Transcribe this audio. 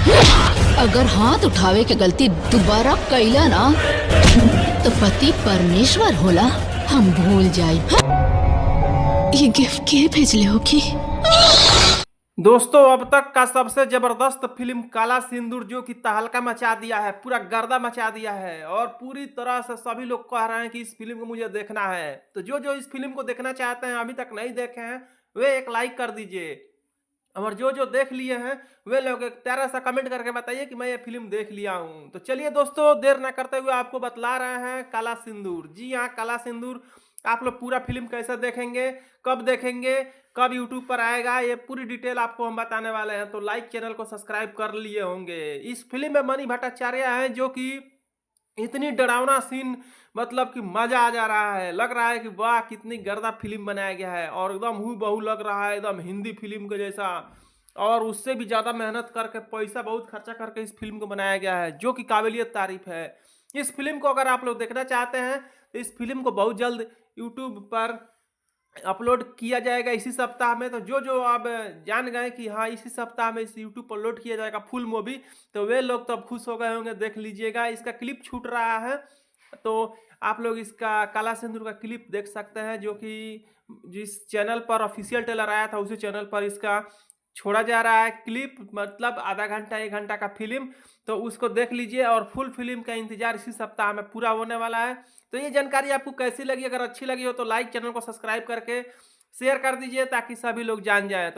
अगर हाथ उठावे के गलती दोबारा कैला ना तो पति परमेश्वर होला, हम भूल जाई। ये गिफ्ट के भेजले हो की? दोस्तों, अब तक का सबसे जबरदस्त फिल्म काला सिंदूर जो कि तहलका मचा दिया है, पूरा गर्दा मचा दिया है और पूरी तरह से सभी लोग कह रहे हैं कि इस फिल्म को मुझे देखना है। तो जो जो इस फिल्म को देखना चाहते हैं, अभी तक नहीं देखे हैं, वे एक लाइक कर दीजिए और जो जो देख लिए हैं वे लोग एक प्यारा सा कमेंट करके बताइए कि मैं ये फिल्म देख लिया हूँ। तो चलिए दोस्तों, देर ना करते हुए आपको बतला रहे हैं काला सिंदूर। जी हाँ, काला सिंदूर आप लोग पूरा फिल्म कैसे देखेंगे, कब यूट्यूब पर आएगा, ये पूरी डिटेल आपको हम बताने वाले हैं। तो लाइक, चैनल को सब्सक्राइब कर लिए होंगे। इस फिल्म में मनी भट्टाचार्य हैं जो कि इतनी डरावना सीन, मतलब कि मजा आ जा रहा है। लग रहा है कि वाह, कितनी गर्दा फिल्म बनाया गया है और एकदम हूबहू लग रहा है, एकदम हिंदी फिल्म के जैसा। और उससे भी ज़्यादा मेहनत करके, पैसा बहुत खर्चा करके इस फिल्म को बनाया गया है, जो कि काबिलियत तारीफ है। इस फिल्म को अगर आप लोग देखना चाहते हैं तो इस फिल्म को बहुत जल्द यूट्यूब पर अपलोड किया जाएगा इसी सप्ताह में। तो जो जो आप जान गए कि हाँ, इसी सप्ताह में इस यूट्यूब पर लोड किया जाएगा फुल मूवी, तो वे लोग तो अब खुश हो गए होंगे, देख लीजिएगा। इसका क्लिप छूट रहा है, तो आप लोग इसका काला सिंदूर का क्लिप देख सकते हैं, जो कि जिस चैनल पर ऑफिशियल ट्रेलर आया था उसी चैनल पर इसका छोड़ा जा रहा है क्लिप, मतलब आधा घंटा 1 घंटा का फिल्म। तो उसको देख लीजिए और फुल फिल्म का इंतजार इसी सप्ताह में पूरा होने वाला है। तो ये जानकारी आपको कैसी लगी? अगर अच्छी लगी हो तो लाइक, चैनल को सब्सक्राइब करके शेयर कर दीजिए ताकि सभी लोग जान जाएँ। तो